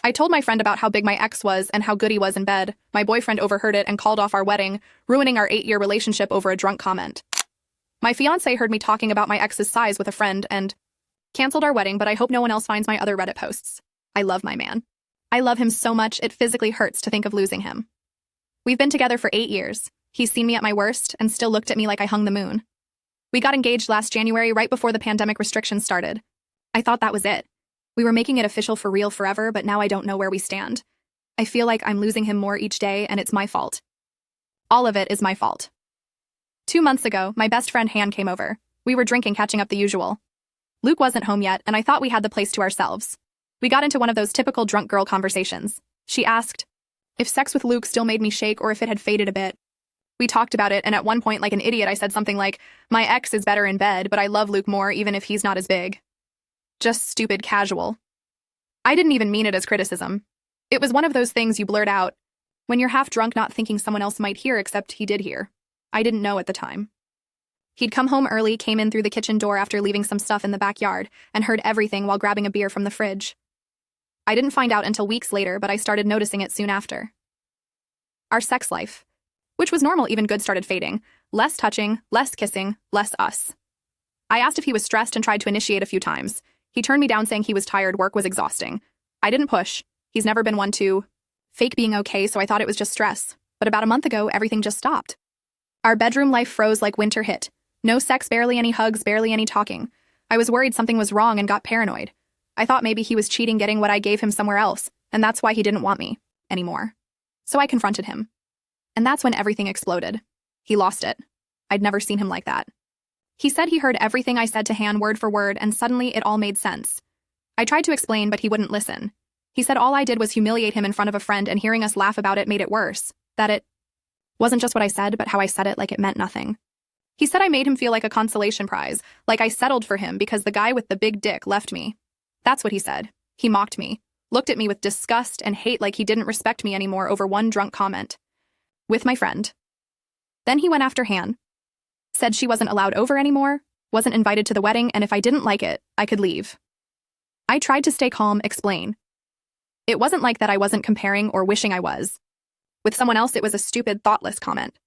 I told my friend about how big my ex was and how good he was in bed. My boyfriend overheard it and called off our wedding, ruining our 8-year relationship over a drunk comment. My fiancé heard me talking about my ex's size with a friend and canceled our wedding, but I hope no one else finds my other Reddit posts. I love my man. I love him so much it physically hurts to think of losing him. We've been together for 8 years. He's seen me at my worst and still looked at me like I hung the moon. We got engaged last January right before the pandemic restrictions started. I thought that was it. We were making it official for real forever, but now I don't know where we stand. I feel like I'm losing him more each day, and it's my fault. All of it is my fault. 2 months ago, my best friend Han came over. We were drinking, catching up the usual. Luke wasn't home yet, and I thought we had the place to ourselves. We got into one of those typical drunk girl conversations. She asked if sex with Luke still made me shake or if it had faded a bit. We talked about it, and at one point, like an idiot, I said something like, "My ex is better in bed, but I love Luke more even if he's not as big." Just stupid casual. I didn't even mean it as criticism. It was one of those things you blurt out when you're half drunk, not thinking someone else might hear, except he did hear. I didn't know at the time. He'd come home early, came in through the kitchen door after leaving some stuff in the backyard, and heard everything while grabbing a beer from the fridge. I didn't find out until weeks later, but I started noticing it soon after. Our sex life, which was normal, even good, started fading. Less touching, less kissing, less us. I asked if he was stressed and tried to initiate a few times. He turned me down, saying he was tired, work was exhausting. I didn't push. He's never been one to fake being okay, so I thought it was just stress. But about a month ago, everything just stopped. Our bedroom life froze like winter hit. No sex, barely any hugs, barely any talking. I was worried something was wrong and got paranoid. I thought maybe he was cheating, getting what I gave him somewhere else, and that's why he didn't want me anymore. So I confronted him. And that's when everything exploded. He lost it. I'd never seen him like that. He said he heard everything I said to Han word for word, and suddenly it all made sense. I tried to explain, but he wouldn't listen. He said all I did was humiliate him in front of a friend, and hearing us laugh about it made it worse. That it wasn't just what I said, but how I said it, like it meant nothing. He said I made him feel like a consolation prize, like I settled for him because the guy with the big dick left me. That's what he said. He mocked me, looked at me with disgust and hate, like he didn't respect me anymore over one drunk comment. With my friend. Then he went after Han. Said she wasn't allowed over anymore, wasn't invited to the wedding, and if I didn't like it, I could leave. I tried to stay calm, explain. It wasn't like that I wasn't comparing or wishing I was. With someone else, it was a stupid, thoughtless comment.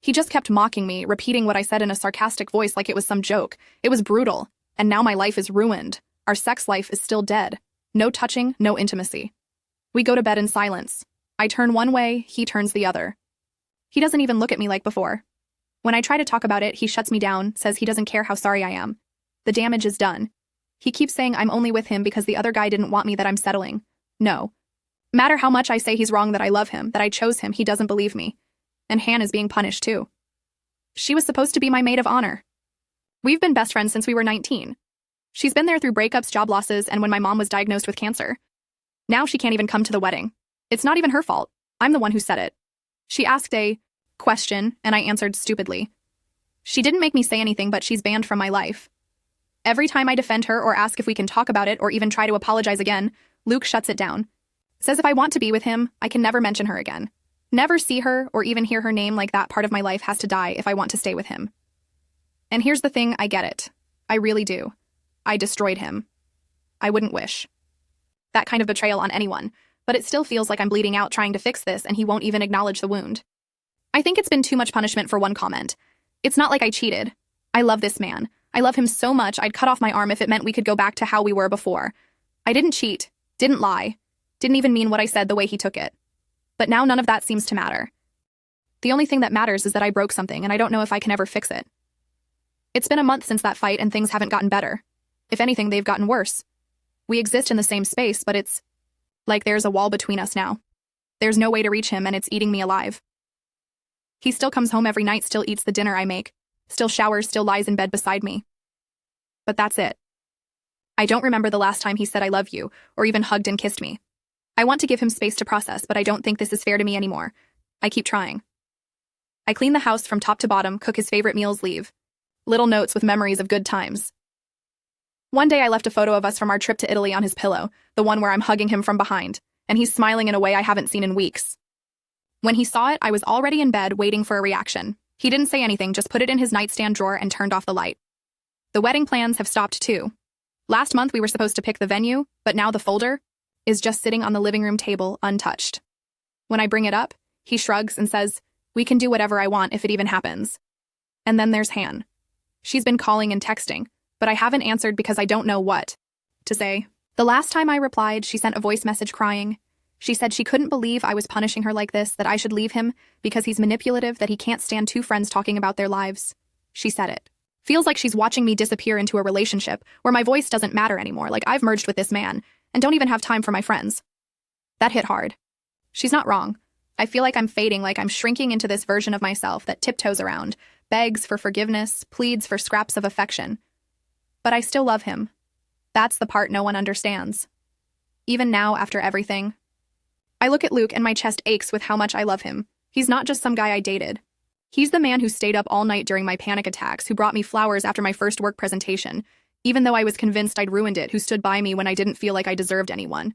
He just kept mocking me, repeating what I said in a sarcastic voice like it was some joke. It was brutal, and now my life is ruined. Our sex life is still dead. No touching, no intimacy. We go to bed in silence. I turn one way, he turns the other. He doesn't even look at me like before. When I try to talk about it, he shuts me down, says he doesn't care how sorry I am. The damage is done. He keeps saying I'm only with him because the other guy didn't want me, that I'm settling. No. Matter how much I say he's wrong, that I love him, that I chose him, he doesn't believe me. And Han is being punished too. She was supposed to be my maid of honor. We've been best friends since we were 19. She's been there through breakups, job losses, and when my mom was diagnosed with cancer. Now she can't even come to the wedding. It's not even her fault. I'm the one who said it. She asked a question, and I answered stupidly. She didn't make me say anything, but she's banned from my life. Every time I defend her or ask if we can talk about it or even try to apologize again, Luke shuts it down. Says if I want to be with him, I can never mention her again. Never see her or even hear her name, like that part of my life has to die if I want to stay with him. And here's the thing, I get it. I really do. I destroyed him. I wouldn't wish that kind of betrayal on anyone, but it still feels like I'm bleeding out trying to fix this, and he won't even acknowledge the wound. I think it's been too much punishment for one comment. It's not like I cheated. I love this man. I love him so much I'd cut off my arm if it meant we could go back to how we were before. I didn't cheat, didn't lie, didn't even mean what I said the way he took it. But now none of that seems to matter. The only thing that matters is that I broke something, and I don't know if I can ever fix it. It's been a month since that fight, and things haven't gotten better. If anything, they've gotten worse. We exist in the same space, but it's like there's a wall between us now. There's no way to reach him, and it's eating me alive. He still comes home every night, still eats the dinner I make, still showers, still lies in bed beside me. But that's it. I don't remember the last time he said I love you, or even hugged and kissed me. I want to give him space to process, but I don't think this is fair to me anymore. I keep trying. I clean the house from top to bottom, cook his favorite meals, leave little notes with memories of good times. One day I left a photo of us from our trip to Italy on his pillow, the one where I'm hugging him from behind, and he's smiling in a way I haven't seen in weeks. When he saw it, I was already in bed waiting for a reaction. He didn't say anything, just put it in his nightstand drawer and turned off the light. The wedding plans have stopped too. Last month we were supposed to pick the venue, but now the folder, is just sitting on the living room table, untouched. When I bring it up, he shrugs and says, "We can do whatever I want if it even happens." And then there's Han. She's been calling and texting, but I haven't answered because I don't know what to say. The last time I replied, she sent a voice message crying. She said she couldn't believe I was punishing her like this, that I should leave him because he's manipulative, that he can't stand two friends talking about their lives. She said it. Feels like she's watching me disappear into a relationship where my voice doesn't matter anymore, like I've merged with this man and don't even have time for my friends. That hit hard. She's not wrong. I feel like I'm fading, like I'm shrinking into this version of myself that tiptoes around, begs for forgiveness, pleads for scraps of affection. But I still love him. That's the part no one understands. Even now, after everything. I look at Luke and my chest aches with how much I love him. He's not just some guy I dated. He's the man who stayed up all night during my panic attacks, who brought me flowers after my first work presentation, even though I was convinced I'd ruined it, who stood by me when I didn't feel like I deserved anyone.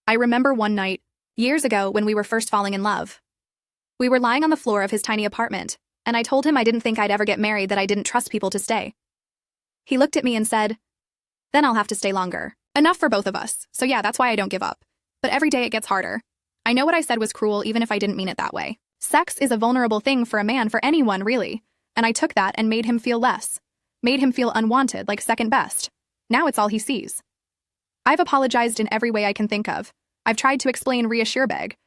I remember one night, years ago, when we were first falling in love. We were lying on the floor of his tiny apartment, and I told him I didn't think I'd ever get married, that I didn't trust people to stay. He looked at me and said, "Then I'll have to stay longer. Enough for both of us. So yeah, that's why I don't give up. But every day it gets harder." I know what I said was cruel, even if I didn't mean it that way. Sex is a vulnerable thing for a man, for anyone, really. And I took that and made him feel less. Made him feel unwanted, like second best. Now it's all he sees. I've apologized in every way I can think of. I've tried to explain, reassure, beg.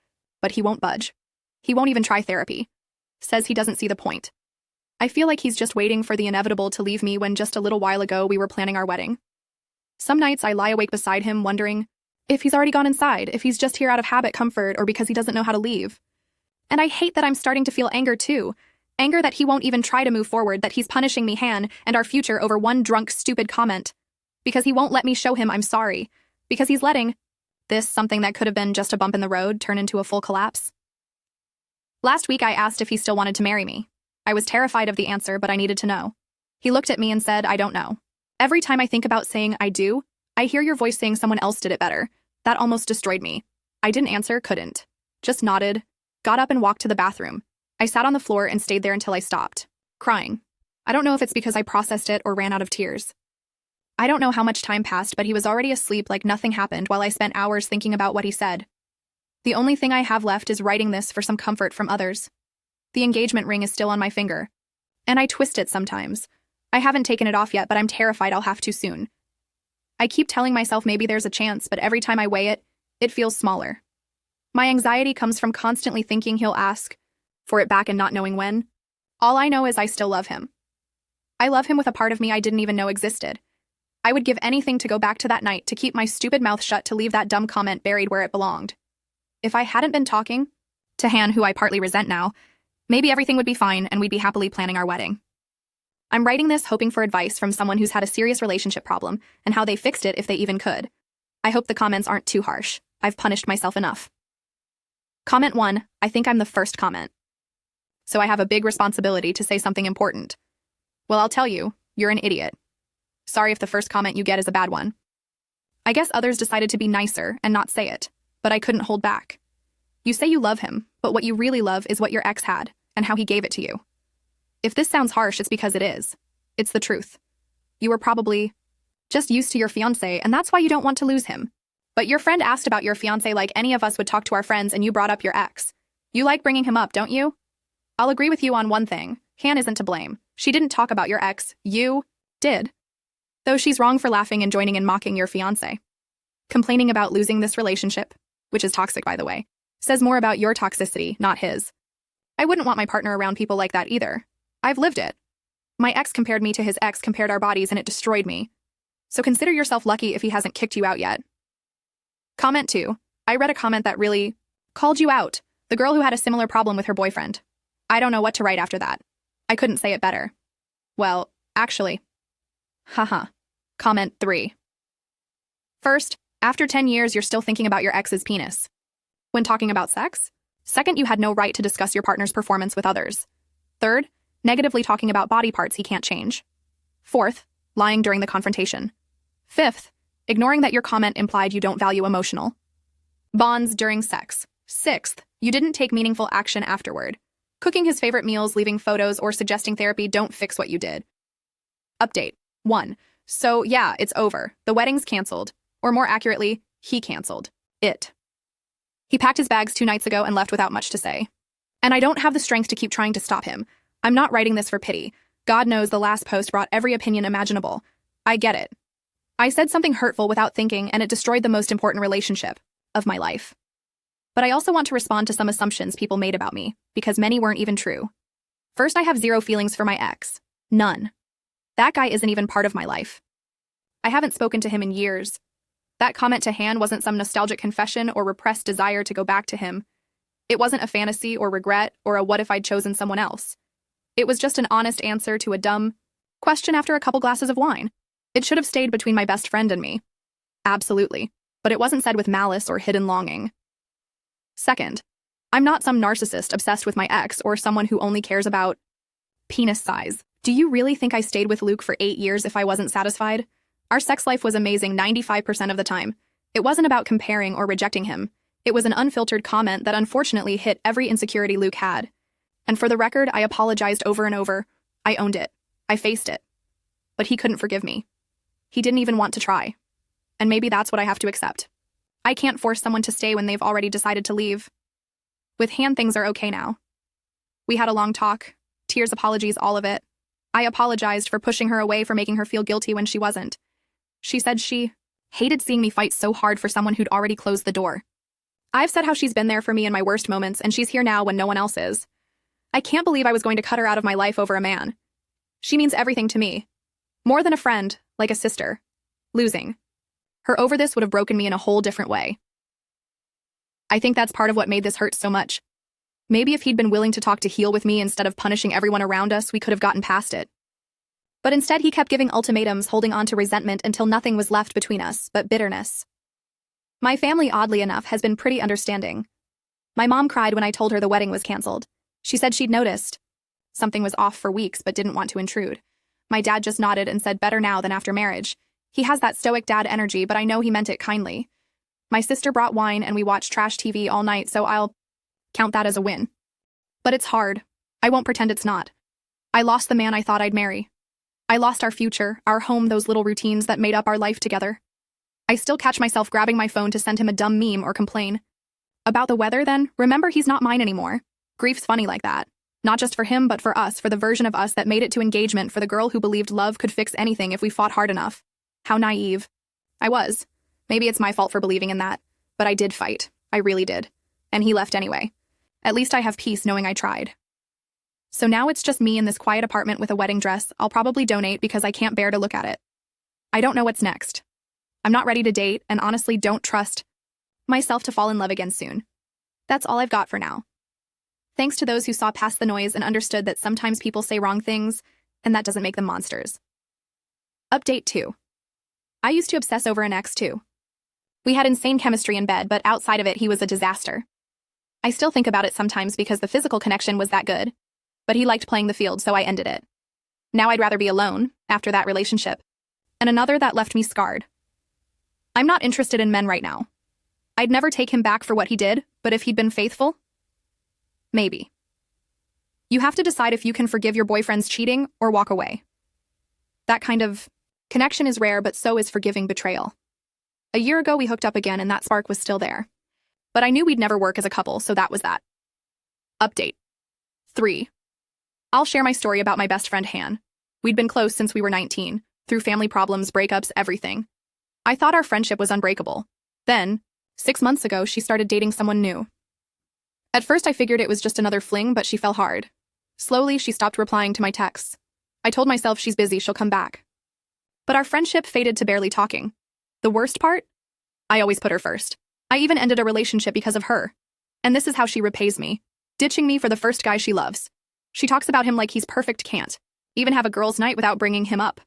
But he won't budge. He won't even try therapy. Says he doesn't see the point. I feel like he's just waiting for the inevitable to leave me when just a little while ago we were planning our wedding. Some nights I lie awake beside him wondering if he's already gone inside, if he's just here out of habit, comfort, or because he doesn't know how to leave. And I hate that I'm starting to feel anger too. Anger that he won't even try to move forward, that he's punishing me, Han, and our future over one drunk, stupid comment. Because he won't let me show him I'm sorry. Because he's letting this, something that could have been just a bump in the road, turn into a full collapse. Last week I asked if he still wanted to marry me. I was terrified of the answer, but I needed to know. He looked at me and said, "I don't know. Every time I think about saying I do, I hear your voice saying someone else did it better." That almost destroyed me. I didn't answer, couldn't. Just nodded, got up and walked to the bathroom. I sat on the floor and stayed there until I stopped crying. I don't know if it's because I processed it or ran out of tears. I don't know how much time passed, but he was already asleep like nothing happened while I spent hours thinking about what he said. The only thing I have left is writing this for some comfort from others. The engagement ring is still on my finger. And I twist it sometimes. I haven't taken it off yet, but I'm terrified I'll have to soon. I keep telling myself maybe there's a chance, but every time I weigh it, it feels smaller. My anxiety comes from constantly thinking he'll ask for it back and not knowing when. All I know is I still love him. I love him with a part of me I didn't even know existed. I would give anything to go back to that night, to keep my stupid mouth shut, to leave that dumb comment buried where it belonged. If I hadn't been talking to Han, who I partly resent now, maybe everything would be fine and we'd be happily planning our wedding. I'm writing this hoping for advice from someone who's had a serious relationship problem and how they fixed it if they even could. I hope the comments aren't too harsh. I've punished myself enough. Comment 1, I think I'm the first comment. So I have a big responsibility to say something important. Well, I'll tell you, you're an idiot. Sorry if the first comment you get is a bad one. I guess others decided to be nicer and not say it, but I couldn't hold back. You say you love him, but what you really love is what your ex had and how he gave it to you. If this sounds harsh, it's because it is. It's the truth. You were probably just used to your fiancé, and that's why you don't want to lose him. But your friend asked about your fiancé like any of us would talk to our friends, and you brought up your ex. You like bringing him up, don't you? I'll agree with you on one thing. Han isn't to blame. She didn't talk about your ex. You did. Though she's wrong for laughing and joining in mocking your fiancé. Complaining about losing this relationship, which is toxic, by the way, says more about your toxicity, not his. I wouldn't want my partner around people like that either. I've lived it. My ex compared me to his ex, compared our bodies, and it destroyed me. So consider yourself lucky if he hasn't kicked you out yet. Comment 2. I read a comment that really called you out. The girl who had a similar problem with her boyfriend. I don't know what to write after that. I couldn't say it better. Well, actually. Haha. Comment 3. First, after 10 years, you're still thinking about your ex's penis. When talking about sex? Second, you had no right to discuss your partner's performance with others. Third, negatively talking about body parts he can't change. Fourth, lying during the confrontation. Fifth, ignoring that your comment implied you don't value emotional bonds during sex. Sixth, you didn't take meaningful action afterward. Cooking his favorite meals, leaving photos, or suggesting therapy don't fix what you did. Update 1. So yeah, it's over. The wedding's canceled. Or more accurately, he canceled. It. He packed his bags 2 nights ago and left without much to say. And I don't have the strength to keep trying to stop him. I'm not writing this for pity. God knows the last post brought every opinion imaginable. I get it. I said something hurtful without thinking, and it destroyed the most important relationship of my life. But I also want to respond to some assumptions people made about me, because many weren't even true. First, I have zero feelings for my ex. None. That guy isn't even part of my life. I haven't spoken to him in years. That comment to Han wasn't some nostalgic confession or repressed desire to go back to him. It wasn't a fantasy or regret or a what if I'd chosen someone else. It was just an honest answer to a dumb question after a couple glasses of wine. It should have stayed between my best friend and me. Absolutely. But it wasn't said with malice or hidden longing. Second, I'm not some narcissist obsessed with my ex or someone who only cares about penis size. Do you really think I stayed with Luke for 8 years if I wasn't satisfied? Our sex life was amazing 95% of the time. It wasn't about comparing or rejecting him. It was an unfiltered comment that unfortunately hit every insecurity Luke had. And for the record, I apologized over and over. I owned it. I faced it. But he couldn't forgive me. He didn't even want to try. And maybe that's what I have to accept. I can't force someone to stay when they've already decided to leave. With Han, things are okay now. We had a long talk. Tears, apologies, all of it. I apologized for pushing her away, for making her feel guilty when she wasn't. She said she hated seeing me fight so hard for someone who'd already closed the door. I've said how she's been there for me in my worst moments, and she's here now when no one else is. I can't believe I was going to cut her out of my life over a man. She means everything to me. More than a friend, like a sister. Losing her over this would have broken me in a whole different way. I think that's part of what made this hurt so much. Maybe if he'd been willing to talk to heal with me instead of punishing everyone around us, we could have gotten past it. But instead, he kept giving ultimatums, holding on to resentment until nothing was left between us but bitterness. My family, oddly enough, has been pretty understanding. My mom cried when I told her the wedding was canceled. She said she'd noticed something was off for weeks but didn't want to intrude. My dad just nodded and said better now than after marriage. He has that stoic dad energy, but I know he meant it kindly. My sister brought wine and we watched trash TV all night, so I'll count that as a win. But it's hard. I won't pretend it's not. I lost the man I thought I'd marry. I lost our future, our home, those little routines that made up our life together. I still catch myself grabbing my phone to send him a dumb meme or complain. About the weather, then, remember he's not mine anymore. Grief's funny like that. Not just for him, but for us, for the version of us that made it to engagement, for the girl who believed love could fix anything if we fought hard enough. How naive. I was. Maybe it's my fault for believing in that, but I did fight. I really did. And he left anyway. At least I have peace knowing I tried. So now it's just me in this quiet apartment with a wedding dress I'll probably donate because I can't bear to look at it. I don't know what's next. I'm not ready to date, and honestly don't trust myself to fall in love again soon. That's all I've got for now. Thanks to those who saw past the noise and understood that sometimes people say wrong things, and that doesn't make them monsters. Update 2. I used to obsess over an ex too. We had insane chemistry in bed, but outside of it, he was a disaster. I still think about it sometimes because the physical connection was that good. But he liked playing the field, so I ended it. Now I'd rather be alone, after that relationship. And another that left me scarred. I'm not interested in men right now. I'd never take him back for what he did, but if he'd been faithful, maybe. You have to decide if you can forgive your boyfriend's cheating or walk away. That kind of connection is rare, but so is forgiving betrayal. A year ago, we hooked up again, and that spark was still there. But I knew we'd never work as a couple, so that was that. Update 3. I'll share my story about my best friend Han. We'd been close since we were 19, through family problems, breakups, everything. I thought our friendship was unbreakable. Then, 6 months ago, she started dating someone new. At first, I figured it was just another fling, but she fell hard. Slowly, she stopped replying to my texts. I told myself she's busy, she'll come back. But our friendship faded to barely talking. The worst part? I always put her first. I even ended a relationship because of her. And this is how she repays me, ditching me for the first guy she loves. She talks about him like he's perfect, can't even have a girls' night without bringing him up.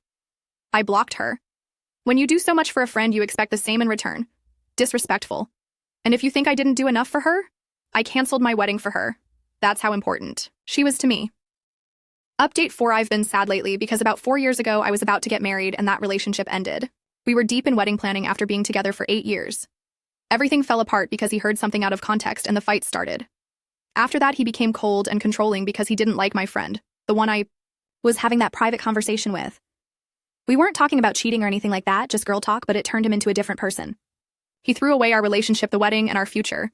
I blocked her. When you do so much for a friend, you expect the same in return. Disrespectful. And if you think I didn't do enough for her, I canceled my wedding for her. That's how important she was to me. Update 4. I've been sad lately because about 4 years ago, I was about to get married and that relationship ended. We were deep in wedding planning after being together for 8 years. Everything fell apart because he heard something out of context and the fight started. After that, he became cold and controlling because he didn't like my friend, the one I was having that private conversation with. We weren't talking about cheating or anything like that, just girl talk, but it turned him into a different person. He threw away our relationship, the wedding, and our future.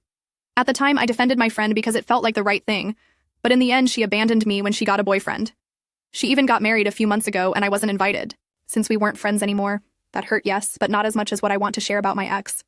At the time, I defended my friend because it felt like the right thing, but in the end, she abandoned me when she got a boyfriend. She even got married a few months ago, and I wasn't invited. Since we weren't friends anymore, that hurt, yes, but not as much as what I want to share about my ex.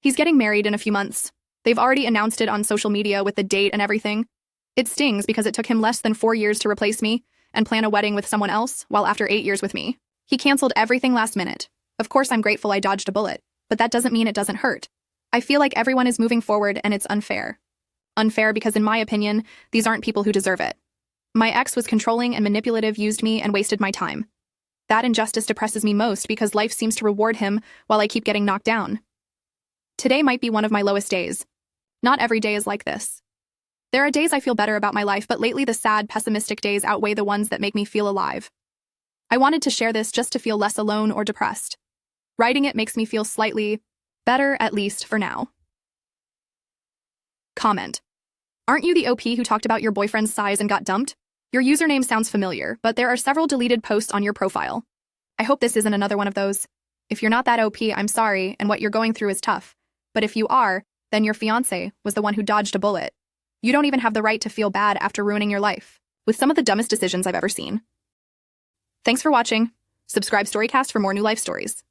He's getting married in a few months. They've already announced it on social media with the date and everything. It stings because it took him less than 4 years to replace me and plan a wedding with someone else, while after 8 years with me, he canceled everything last minute. Of course, I'm grateful I dodged a bullet, but that doesn't mean it doesn't hurt. I feel like everyone is moving forward and it's unfair. Unfair because, in my opinion, these aren't people who deserve it. My ex was controlling and manipulative, used me, and wasted my time. That injustice depresses me most because life seems to reward him while I keep getting knocked down. Today might be one of my lowest days. Not every day is like this. There are days I feel better about my life, but lately the sad, pessimistic days outweigh the ones that make me feel alive. I wanted to share this just to feel less alone or depressed. Writing it makes me feel slightly better, at least for now. Comment. Aren't you the OP who talked about your boyfriend's size and got dumped? Your username sounds familiar, but there are several deleted posts on your profile. I hope this isn't another one of those. If you're not that OP, I'm sorry, and what you're going through is tough. But if you are, then your fiancé was the one who dodged a bullet. You don't even have the right to feel bad after ruining your life with some of the dumbest decisions I've ever seen. Thanks for watching. Subscribe Storycast for more new life stories.